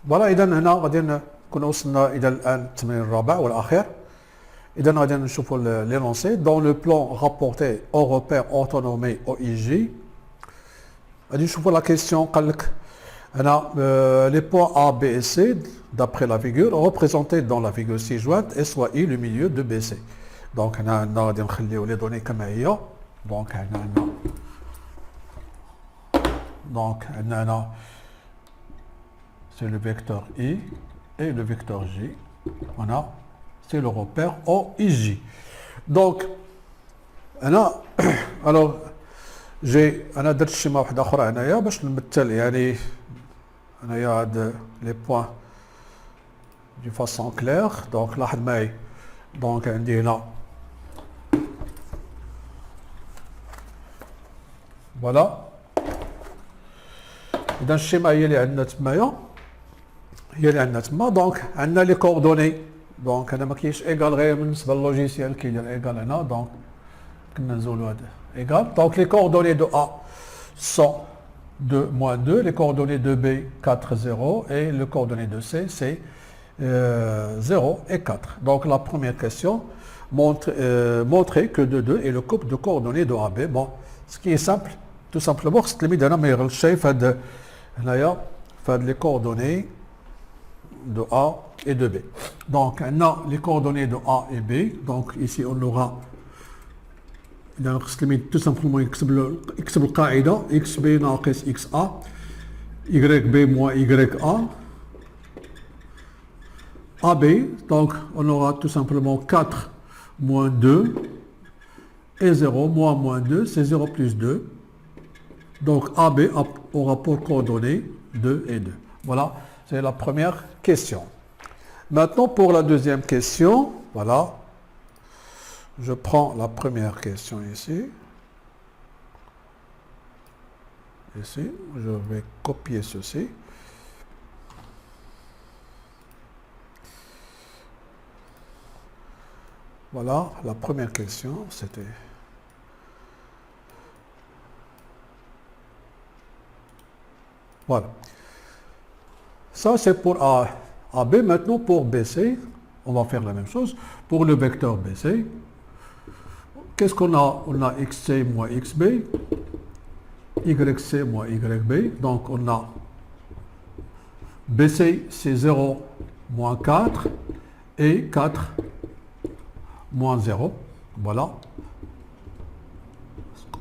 فوالا اذا هنا غادي نكون وصلنا الى الان التمرين الرابع والاخير. اذا غادي نشوفوا لينونسي دون لو بلان رابورتي او روبير اوتونومي او اي جي. غادي نشوفوا لا كيسيون قال لك هنا لي بوان A, B et C d'après la figure représentés dans la figure ci-jointe et soit I le milieu de BC. Donc هنا عندنا غادي نخليو لي دوني كما هي. دونك هنا عندنا هنا c'est le vecteur I et le vecteur J. Voilà, c'est le repère OIJ. Donc, alors, أنا درت شيما واحدة أخرى هنايا باش نمثل يعني هنايا هاد لي بوان دو فاسون كلير. دونك لاحظ معي دونك عندي هنا فوالا. إذا الشيما هي اللي عندنا تمايا دونك عندنا لي كوردوني. دونك هنا ما كاينش ايكال غير بالنسبه للوجيسيال كيدير ايكال هنا. دونك كنا نزولو هذا ايكال. دونك لي كوردوني دو A sont 2 moins 2, les coordonnées de B 4 0 et le coordonnées de C c'est 0 et 4. Donc la première question montrer que de 2 est le couple de coordonnées de AB. Bon, ce qui est simple tout simplement c'est التلميذ هنا ما يغلطش شي في هنايا في les coordonnées de A et de B. Donc, on a les coordonnées de A et B. Donc, ici, on aura tout simplement x القاعدة xb ناقص xa yb moins ya AB. Donc, on aura tout simplement 4 moins 2 et 0 moins 2, c'est 0 plus 2. Donc, AB aura pour coordonnées 2 et 2. Voilà. C'est la première question. Maintenant, pour la deuxième question, voilà. Je prends la première question ici. Ici, je vais copier ceci. Voilà, la première question, c'était... Voilà. Ça, c'est pour AB. Maintenant, pour BC, on va faire la même chose. Pour le vecteur BC, qu'est-ce qu'on a? On a XC moins XB, YC moins YB. Donc, on a BC, c'est 0 moins 4 et 4 moins 0. Voilà.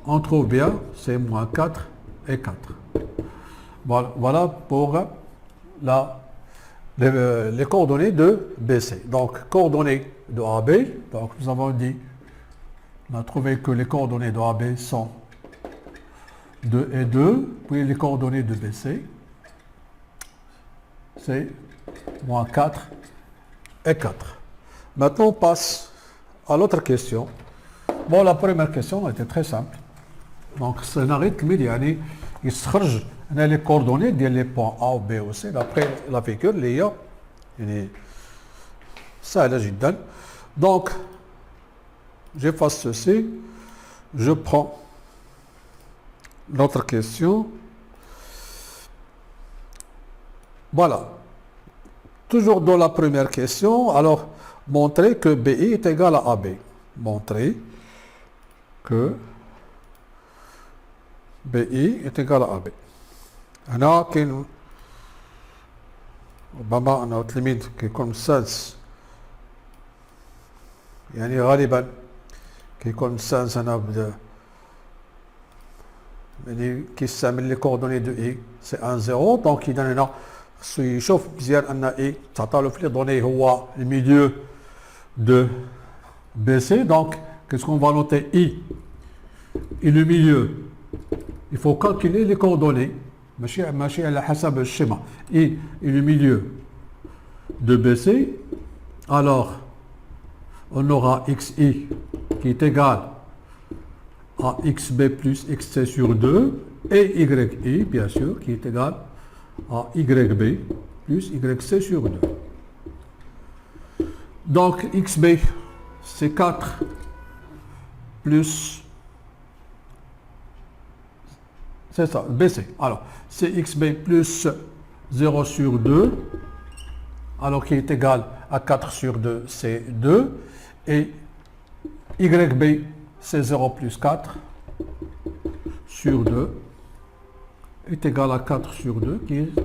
On trouve bien, c'est moins 4 et 4. Voilà pour... les coordonnées de BC. Donc, coordonnées de AB, donc nous avons dit, on a trouvé que les coordonnées de AB sont 2 et 2, puis les coordonnées de BC, c'est moins 4 et 4. Maintenant, on passe à l'autre question. Bon, la première question était très simple. Donc, c'est un rythme, il se charge. On a les coordonnées des points A, B ou C d'après la figure. Ça, là, j'ai donné. Donc, j'efface ceci. Je prends l'autre question. Voilà. Toujours dans la première question. Alors, montrer que BI est égal à AB. Montrer que BI est égal à AB. هنا كاين ربما أنه التلميذ كيكون مستانس يعني غالبا كيكون مستانس هنا بدا يعني كيستعمل لي كوردوني دو اي سي 1 0 دونك إذا هنا خصو يشوف مزيان أن اي تعطالو في لي دوني هو الميليو دو بي سي دونك qu'est-ce qu'on va noter I et le milieu il faut calculer les coordonnées ماشي على حسب الشيما et le milieu de BC. Alors on aura XI qui est égal à XB plus XC sur 2 et YI bien sûr qui est égal à YB plus YC sur 2. Donc XB c'est 4 plus c'est ça, BC. Alors, c'est XB plus 0 sur 2, alors qui est égal à 4 sur 2, c'est 2. Et YB, c'est 0 plus 4 sur 2 est égal à 4 sur 2, qui est 2.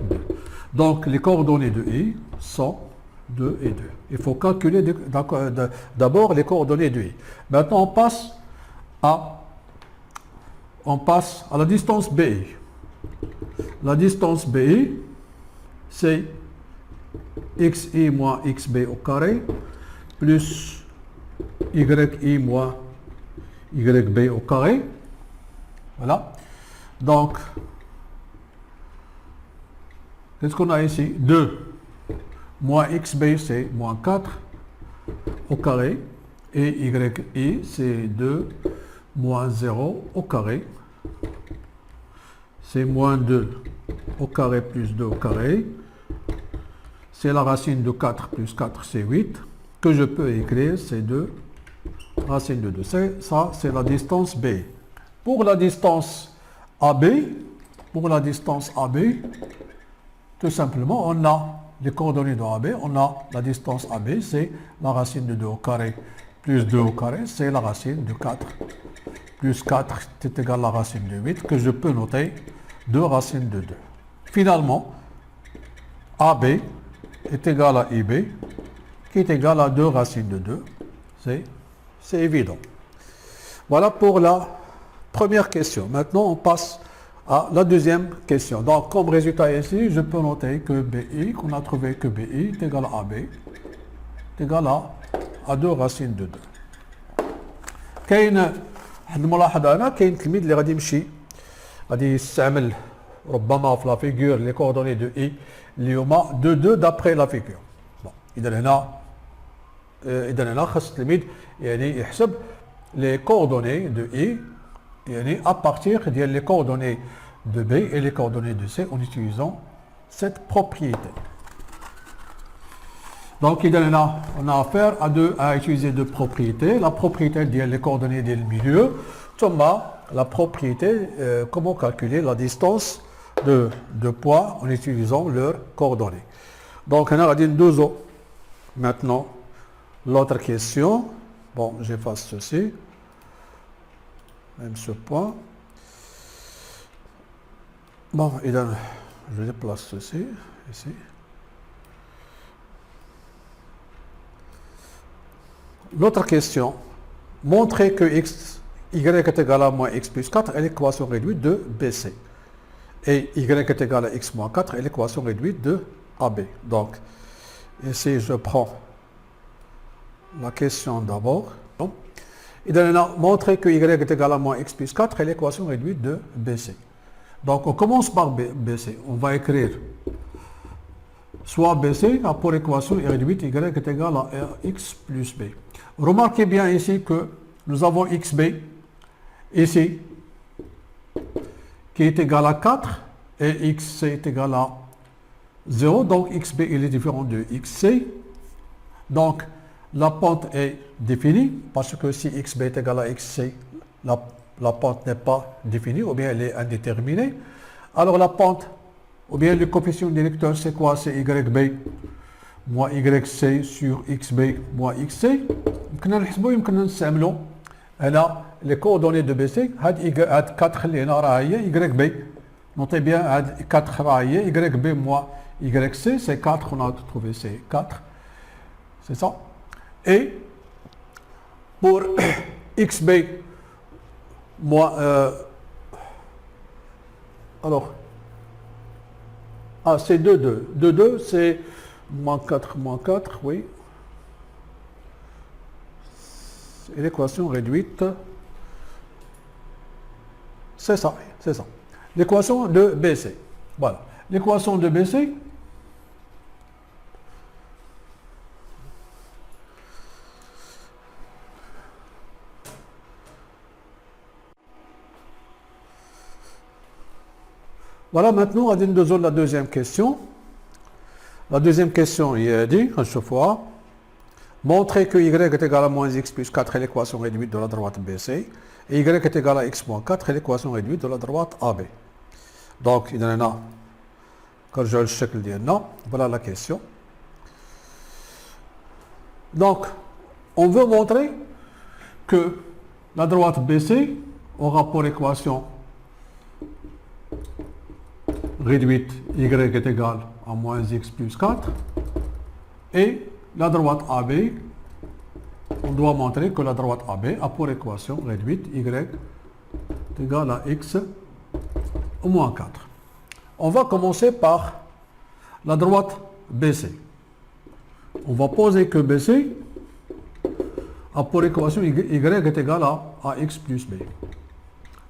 Donc, les coordonnées de I sont 2 et 2. Il faut calculer d'abord les coordonnées de I. Maintenant, on passe à la distance BI. La distance BI, c'est XI moins XB au carré, plus YI moins YB au carré. Voilà. Donc, qu'est-ce qu'on a ici? 2 moins XB, c'est moins 4 au carré. Et YI, c'est 2 moins 0 au carré. C'est moins 2 au carré plus 2 au carré. C'est la racine de 4 plus 4, c'est 8. Que je peux écrire, c'est 2 racine de 2. Ça, c'est la distance B. Pour la distance AB, tout simplement, on a les coordonnées de AB, on a la distance AB, c'est la racine de 2 au carré plus 2 au carré, c'est la racine de 4 plus 4, c'est égal à la racine de 8, que je peux noter 2 racines de 2. Finalement, AB est égal à IB, qui est égal à 2 racines de 2. C'est évident. Voilà pour la première question. Maintenant, on passe à la deuxième question. Donc, comme résultat ici, je peux noter que BI, qu'on a trouvé que BI est égal à AB, est égal à 2 racines de 2. كاين واحد الملاحظة هنا، كاين تلميذ اللي غادي يستعمل ربما في لا فيغور لي كوردوني دو اي اللي هما 2 دابري لا فيغور. بون اذا هنا خاص التلميذ يعني يحسب لي كوردوني دو اي يعني à partir ديال les coordonnées de B et les coordonnées de C en utilisant cette propriété. Donc, on a affaire à utiliser deux propriétés. La propriété des coordonnées du milieu, la propriété, comment calculer la distance de poids en utilisant leurs coordonnées. Donc, on a dit deux autres. Maintenant, l'autre question. Bon, j'efface ceci. Même ce point. Bon, je déplace ceci, ici. L'autre question, montrer que y est égal à moins x plus 4 est l'équation réduite de BC. Et y est égal à x moins 4 est l'équation réduite de AB. Donc, ici je prends la question d'abord. Et donc, montrer que y est égal à moins x plus 4 est l'équation réduite de BC. Donc, on commence par BC. On va écrire soit BC pour l'équation réduite y est égal à x plus b. Remarquez bien ici que nous avons xb ici qui est égal à 4 et xc est égal à 0. Donc xb il est différent de xc. Donc la pente est définie parce que si xb est égal à xc, la pente n'est pas définie ou bien elle est indéterminée. Alors la pente ou bien le coefficient directeur, c'est quoi? C'est YB moins YC sur XB moins XC. يمكننا نحسبوا يمكننا نستعملوا هنا les coordonnées de BC. هاد 4 اللي هنا راه هي YB. Notez bien هاد 4 راه هي YB moins YC, c'est 4, on a trouvé c'est 4. C'est ça. Et pour XB moins alors c'est 2, 2. 2, 2, c'est moins 4, oui. Et l'équation réduite, c'est ça, c'est ça. L'équation de BC. Voilà. L'équation de BC, voilà, maintenant, on a la deuxième question. La deuxième question, il a dit, à chaque fois, montrer que y est égal à moins x plus 4 est l'équation réduite de la droite BC, et y est égal à x moins 4 est l'équation réduite de la droite AB. Donc, il y en a كنرجعوا للشكل ديالنا. Voilà la question. Donc, on veut montrer que la droite BC aura pour équation réduite y est égal à moins x plus 4 et la droite AB, on doit montrer que la droite AB a pour équation réduite y est égal à x au moins 4. On va commencer par la droite BC. On va poser que BC a pour équation y est égal à x plus b.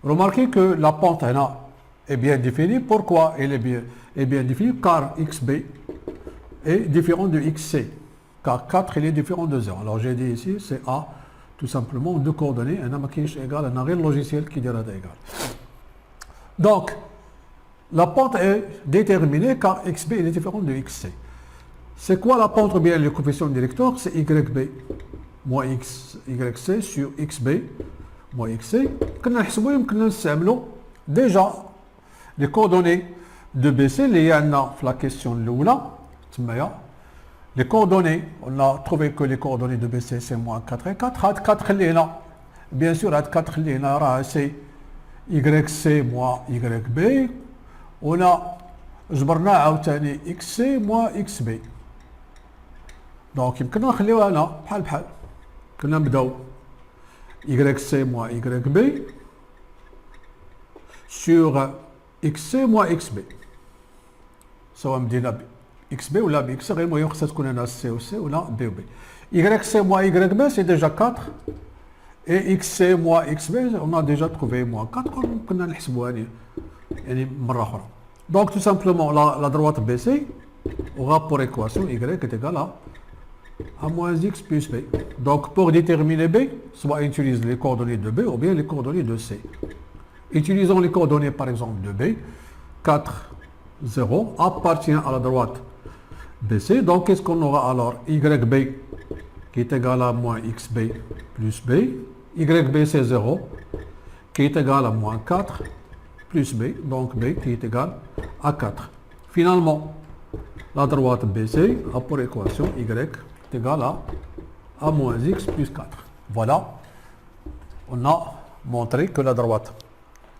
Remarquez que la pente là est bien définie. Pourquoi elle est bien définie? Car xb est différent de xc. Car 4 il est différent de 0. Alors j'ai dit ici c'est A tout simplement deux coordonnées. Un qui est égal à un réel logiciel qui dira égal. Donc la pente est déterminée car xb est différent de xc. C'est quoi la pente ou bien le coefficient directeur? C'est yb moins yc sur xb moins xc. كنا نحسبوا يمكن نستعملوا déjà les coordonnées de BC اللي هي عندنا في la question الاولى تمايا. Les coordonnées, on a trouvé que les coordonnées de BC c'est moins 4 et 4. هاد 4 اللي هنا bien sûr هاد 4 اللي هنا راه سي yc moins yb. وهنا جبرنا عاوتاني xc moins xb. دونك يمكن نخليوها هنا بحال بحال. كنا نبداو yc moins yb sur xc moins xb. سواء بدينا ب xb ولا ب x غير المهم خصها تكون هنا c و c ولا b و b. yc moins yb c'est déjà 4 et xc moins xb on a déjà trouvé moins 4 كنا نحسبوها يعني مرة أخرى. Donc tout simplement la droite BC aura pour équation y est égal à moins x plus b. Donc pour déterminer b, soit on utilise les coordonnées de b ou bien les coordonnées de c. Utilisons les coordonnées par exemple de b. 4, 0 appartient à la droite BC. Donc qu'est-ce qu'on aura alors? YB qui est égal à moins xb plus b. YB c'est 0 qui est égal à moins 4 plus b. Donc b qui est égal à 4. Finalement, la droite BC a pour équation y est égal à moins x plus 4. Voilà, on a montré que la droite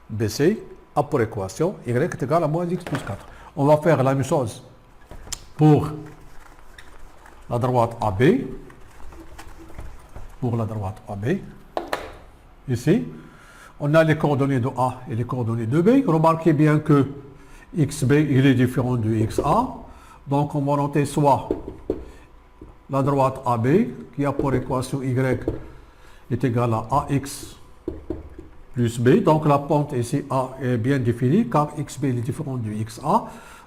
BC a pour équation y est égal à moins x plus 4. On va faire la même chose pour la droite AB. Pour la droite AB, ici, on a les coordonnées de A et les coordonnées de B. Remarquez bien que xb il est différent de xa. Donc on va noter soit la droite AB qui a pour équation y est égal à ax plus b. Donc la pente ici A est bien définie car xb est différent de xa.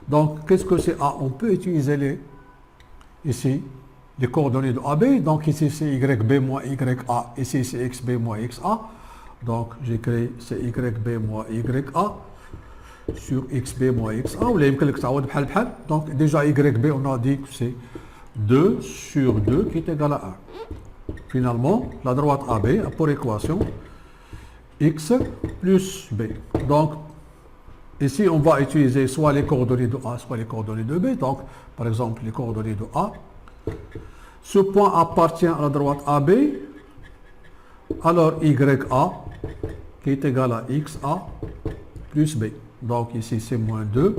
Donc qu'est-ce que c'est A? On peut utiliser ici les coordonnées de AB. Donc ici c'est yb moins ya, ici c'est xb moins xa. Donc j'écris c'est yb moins ya sur xb moins xa. Ou يمكن لك تعوض بحال بحال. Donc déjà yb on a dit que c'est 2 sur 2 qui est égal à 1. Finalement, la droite AB a pour équation x plus b. Donc, ici, on va utiliser soit les coordonnées de A, soit les coordonnées de B. Donc, par exemple, les coordonnées de A. Ce point appartient à la droite AB. Alors, YA qui est égal à XA plus B. Donc, ici, c'est moins 2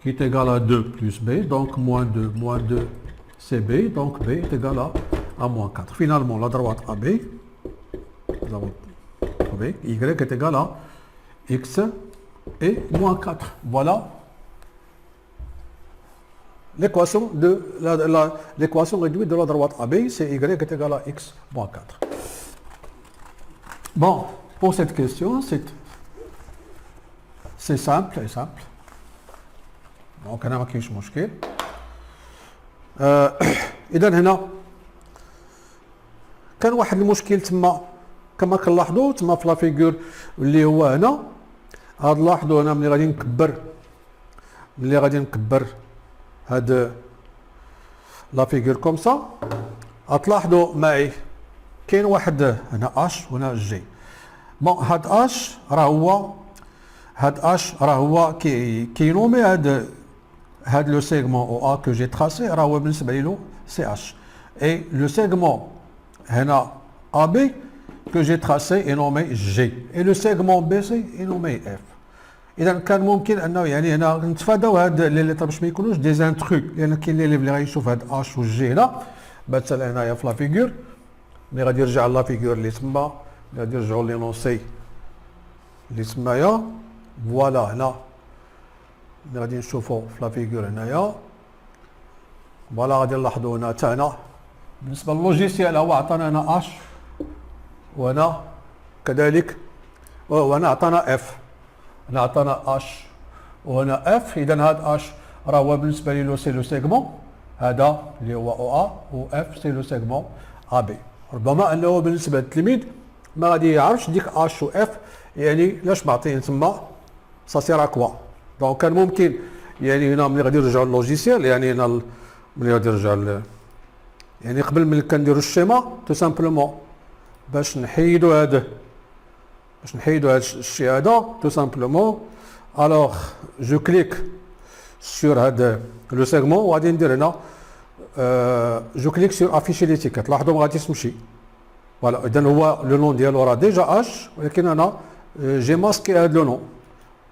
qui est égal à 2 plus B. Donc, moins 2 c'est B, donc B est égal à moins 4. Finalement, la droite AB, nous avons trouvé, Y est égal à X et moins 4. Voilà l'équation l'équation réduite de la droite AB, c'est Y est égal à X moins 4. Bon, pour cette question, c'est simple et simple. Donc, أنا ما كاينش مشكل. اذا هنا كان واحد المشكل تما كما كنلاحظوا تما في لا فيغور اللي هو هنا. هاد لاحظوا هنا ملي غادي نكبر هاد لا فيغور كوم سا غتلاحظوا معي كاين واحد هنا اش وهنا جي. بون هاد اش راه هو كينومي هاد le segment OA que j'ai tracé, c'est H. Et le segment AB que j'ai tracé est nommé G. Et le segment BC est nommé F. إذا كان ممكن أنه يعني هنا نتفاداو هاد لي ليتر باش ما يكونوش دي زانتروك، لأن كاين اللي غيشوف هاد H و G هنا مثلا هنايا في لا فيغور، ملي غادي يرجع لا فيغور اللي تما غادي يرجعوا لينونسي اللي تمايا فوالا هنا اللي غادي نشوفوا في لا فيغور هنايا فوالا غادي نلاحظوا هنا حتى هنا بالنسبه للوجيسيال هو عطانا هنا اش وهنا كذلك وهنا عطانا اف، هنا عطانا اش وهنا اف. اذا هذا اش راه هو بالنسبه لي سي لو سيغمون هذا اللي هو او ا و اف سي لو سيغمون ا بي. ربما انه بالنسبه للتلميذ ما غادي يعرفش ديك اش و اف يعني لاش معطيين تما سا سير ا كوا. دونك كان ممكن يعني هنا ملي غادي يرجعوا للوجيسيال يعني هنا ملي غادي يرجع يعني قبل ملي كنديروا الشيما تو سامبلومون باش نحيدوا هذا الشيء هذا تو سامبلومون الوغ جو كليك سور هذا لو سيغمون وغادي ندير هنا جو كليك سور افيشي ليتيكات. لاحظوا ما غاديش تمشي فوالا. اذا هو لو نون ديالو راه ديجا اش، ولكن انا جي ماسكي هذا لو نون.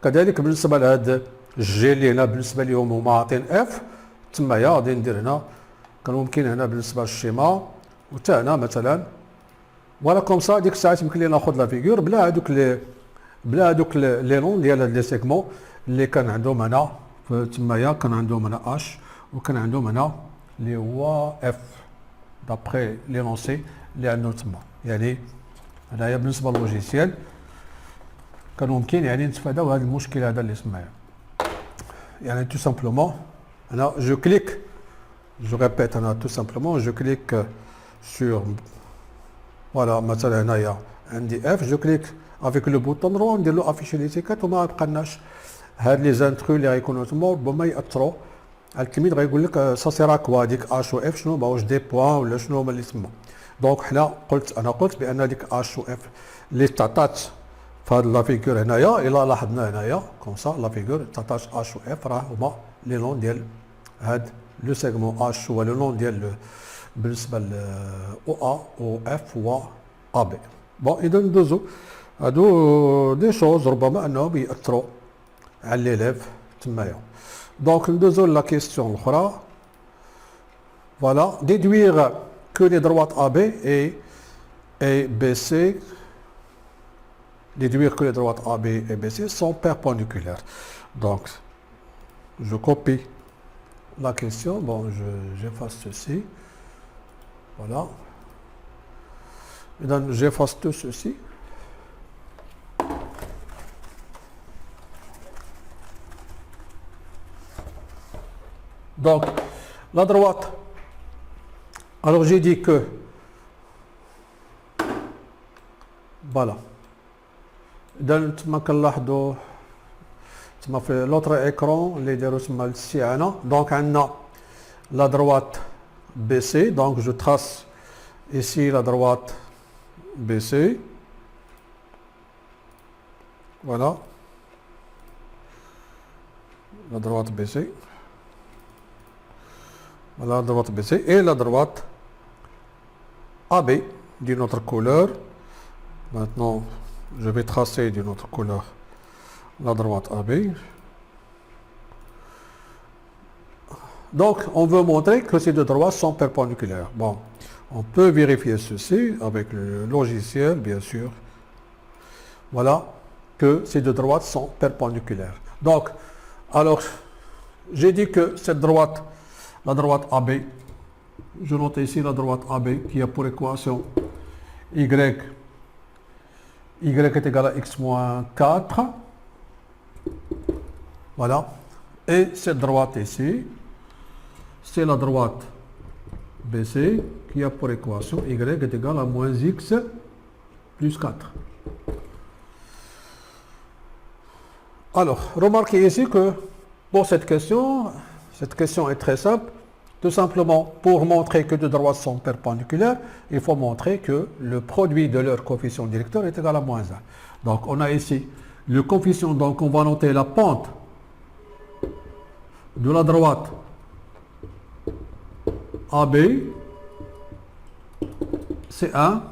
كذلك بالنسبه لهذا الجي اللي هنا بالنسبه لهم هما عاطين اف تمايا غادي ندير هنا كان ممكن هنا بالنسبه للشيما وتا هنا مثلا فوالا كوم سا. ديك الساعات يمكن لي ناخذ لا فيغور بلا هذوك لي نون ديال هاد لي سيغمون اللي كان عندهم هنا تمايا كان عندهم هنا اش وكان عندهم هنا اللي هو اف دابخي لينونسي اللي عندهم تما. يعني هنايا بالنسبه للوجيسيال كان ممكن يعني نتفاداو هذا المشكل هذا اللي سمعنا. يعني tout simplement هنا je clique, je répète هنا tout simplement je clique sur voilà مثلا هنايا عندي اف جو كليك افيك لو بوطون دروا ندير له افيشي ليتيكات وما بقالناش هاد لي زانترو اللي غيكونوا تما ربما ياثروا على التلميذ. غيقول لك سا سيرا كوا ديك اش و اف شنو هما واش دي بوان ولا شنو هما اللي تما. دونك حنا قلت بان ديك اش و اف اللي تعطات في هاد لا فيغور هنايا الا لاحظنا هنايا كوم سا لا فيغور تعطات اش و اف راه هما لي نون ديال هاد لو سيغمون اش هو لو نون ديال بالنسبه ل او ا و اف و ا بي. بون اذا ندوزو هادو دي شوز ربما انهم ياثروا على ليليف تمايا. دونك ندوزو لا كيستيون الاخرى فوالا ديدوير que les droites AB et BC, déduire que les droites AB et BC sont perpendiculaires. Donc, je copie la question. Bon, j'efface ceci. Voilà. Et donc, j'efface tout ceci. Donc, la droite. Alors j'ai dit que, voilà, في l'autre écran, les donc on a la droite BC, donc je trace ici la droite BC, voilà, la droite BC, voilà la droite BC et la droite AB d'une autre couleur. Maintenant, je vais tracer d'une autre couleur la droite AB. Donc, on veut montrer que ces deux droites sont perpendiculaires. Bon, on peut vérifier ceci avec le logiciel, bien sûr. Voilà, que ces deux droites sont perpendiculaires. Donc, alors, j'ai dit que cette droite, la droite AB, je note ici la droite AB qui a pour équation y est égal à x moins 4. Voilà. Et cette droite ici, c'est la droite BC qui a pour équation y est égal à moins x plus 4. Alors, remarquez ici que pour cette question est très simple. Tout simplement, pour montrer que deux droites sont perpendiculaires, il faut montrer que le produit de leur coefficient directeur est égal à moins 1. Donc, on a ici le coefficient, donc on va noter la pente de la droite AB, c'est 1,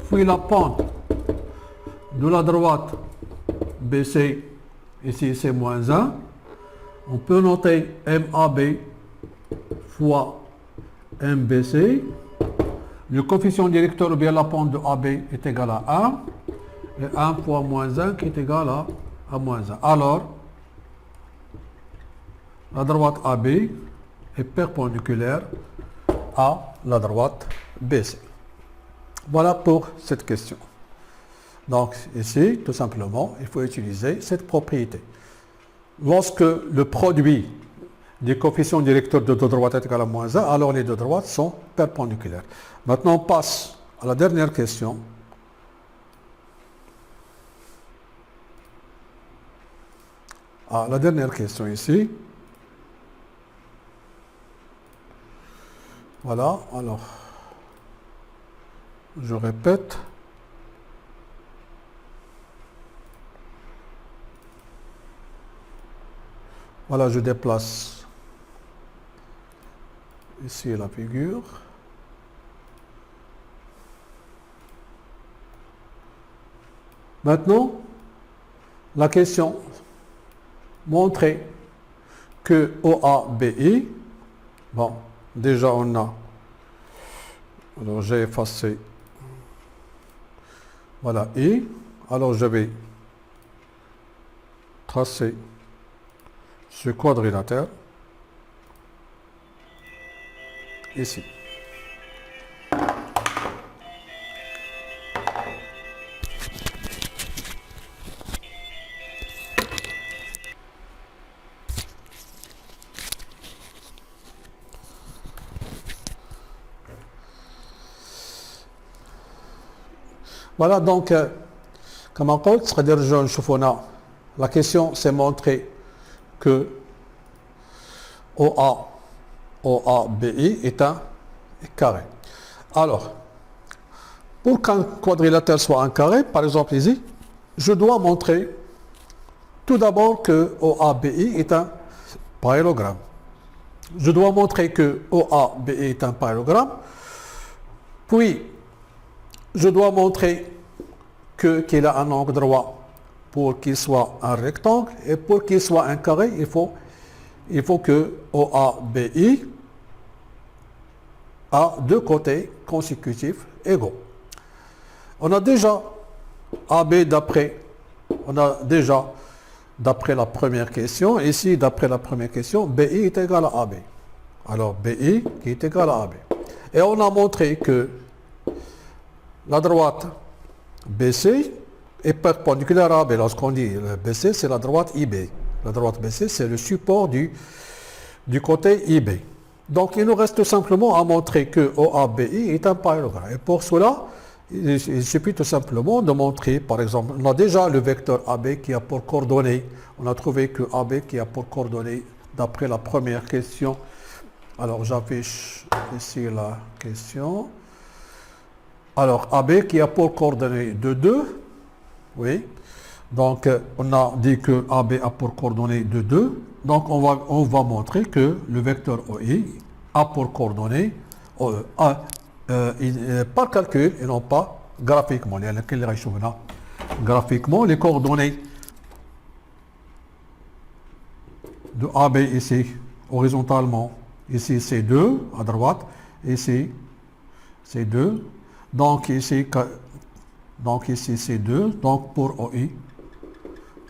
puis la pente de la droite BC, ici c'est moins 1. On peut noter MAB fois MBC. Le coefficient directeur ou bien la pente de AB est égal à 1. Et 1 fois moins 1 qui est égal à moins 1. Alors, la droite AB est perpendiculaire à la droite BC. Voilà pour cette question. Donc ici, tout simplement, il faut utiliser cette propriété. Lorsque le produit des coefficients directeurs de deux droites est égal à moins 1, alors les deux droites sont perpendiculaires. Maintenant, on passe à la dernière question. La dernière question ici. Voilà, alors, je répète. Voilà, je déplace ici la figure. Maintenant, la question montrer que OABI, bon, déjà on a, alors j'ai effacé, voilà, I, alors je vais tracer ce quadrilatère ici. Voilà donc كما قلت تقدر نرجعوا نشوفوا هنا la question c'est montrer que OABI est un carré. Alors, pour qu'un quadrilatère soit un carré, par exemple ici, je dois montrer tout d'abord que OABI est un parallélogramme. Je dois montrer que OABI est un parallélogramme, puis je dois montrer qu'il a un angle droit pour qu'il soit un rectangle, et pour qu'il soit un carré, il faut que OABI a deux côtés consécutifs égaux. On a déjà d'après la première question, ici d'après la première question, BI est égal à AB. Alors BI qui est égal à AB. Et on a montré que la droite BC est perpendiculaire à AB. Lorsqu'on dit BC, c'est la droite IB. La droite BC, c'est le support du côté IB. Donc, il nous reste tout simplement à montrer que OABI est un parallélogramme. Et pour cela, il suffit tout simplement de montrer, par exemple, on a déjà le vecteur AB qui a pour coordonnées. On a trouvé que AB qui a pour coordonnées, d'après la première question. Alors, j'affiche ici la question. Alors, AB qui a pour coordonnées de 2. Oui. Donc, on a dit que AB a pour coordonnées de 2. Donc, on va montrer que le vecteur OI a pour coordonnées par calcul et non pas graphiquement. Graphiquement, les coordonnées de AB ici, horizontalement, ici c'est 2 à droite, ici c'est 2. Donc ici c'est 2. Donc pour OI, les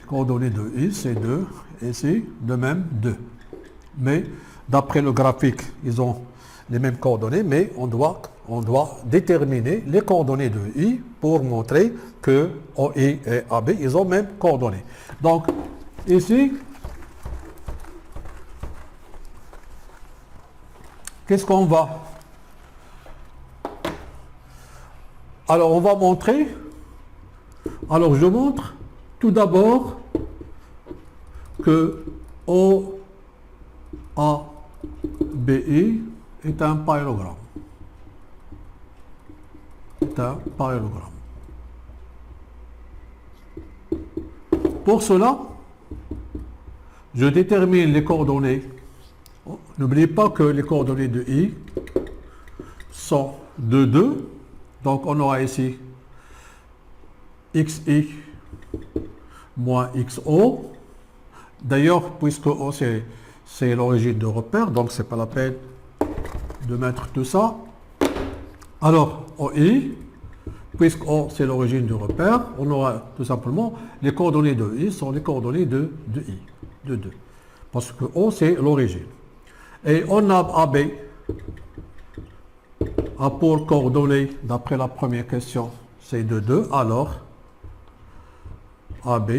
coordonnées de I c'est 2. Ici de même 2. Mais d'après le graphique, ils ont les mêmes coordonnées, mais on doit déterminer les coordonnées de I pour montrer que OI et AB, ils ont les mêmes coordonnées. Donc ici, qu'est-ce qu'on va? Alors on va montrer, alors je montre tout d'abord que OABI est un parallélogramme. Pour cela, je détermine les coordonnées N'oubliez pas que les coordonnées de I sont de 2. Donc on aura ici xi moins xo. D'ailleurs, puisque O c'est l'origine de repère, donc c'est pas la peine de mettre tout ça. Alors OI, puisque O c'est l'origine du repère, on aura tout simplement les coordonnées de I sont les coordonnées de I, de 2. Parce que O c'est l'origine. Et on a AB a pour coordonnées, d'après la première question, c'est de 2, alors AB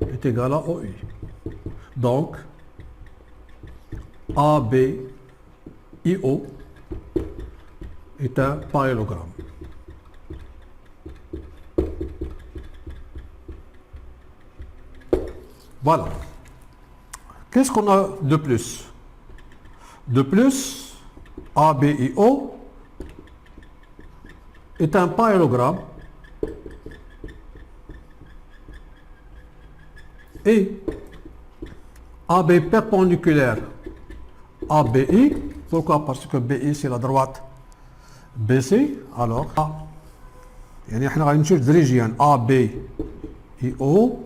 est égal à OI. Donc, ABIO est un parallélogramme. Voilà. Qu'est-ce qu'on a de plus? De plus, ABIO est un parallélogramme et AB perpendiculaire à BI. Pourquoi? Parce que BI c'est la droite BC. Alors يعني احنا غادي نمشيو تدريجيا ABIO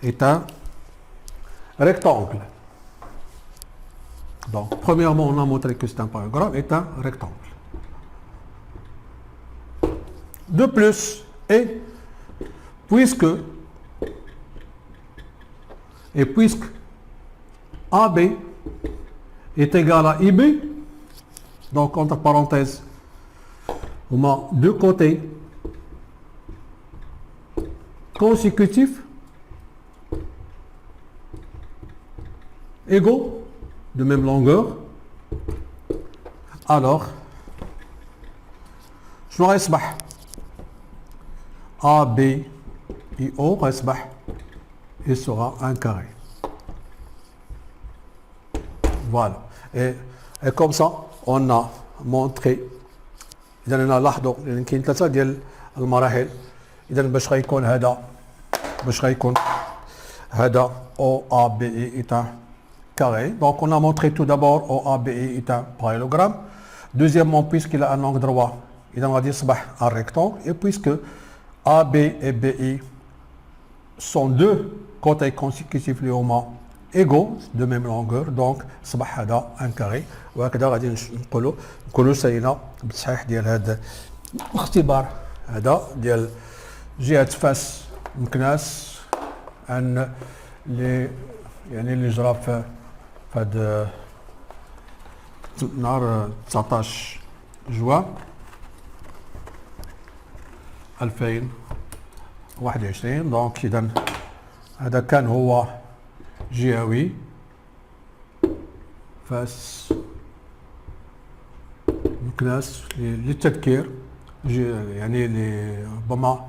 est un rectangle. Donc premièrement on a montré que c'est un parallélogramme est un rectangle. De plus, et puisque AB est égal à IB, donc entre parenthèses, on a deux côtés consécutifs égaux de même longueur. Alors, شنو غيصبح ABIO غيصبح il sera un carré. Voilà. Et comme ça, on a montré. إذا أنا لاحظوا لأن كاين 3 ديال المراحل. إذا باش غيكون هذا OABI est un carré. Donc on a montré tout d'abord OABI est un parallélogramme. Deuxièmement, puisqu'il a un angle droit, إذا غادي يصبح un rectangle. Et puisque AB et BI sont deux côtés consécutifs اللي هما égaux de même longueur, donc صبح هذا un carré. وهكذا غادي نقولوا سالينا بالصحيح ديال هذا الاختبار هذا ديال جهة فاس مكناس ان اللي جرى في هذا نهار 19 جوان 2021. دونك اذا هذا كان هو جهوي فاس مكناس للتذكير، يعني اللي ربما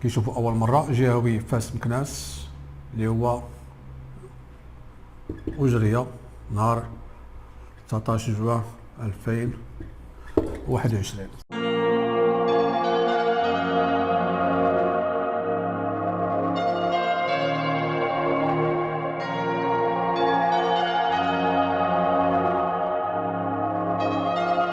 كيشوفوا اول مره. جهوي فاس مكناس اللي هو اجري نهار 19 جوان 2021.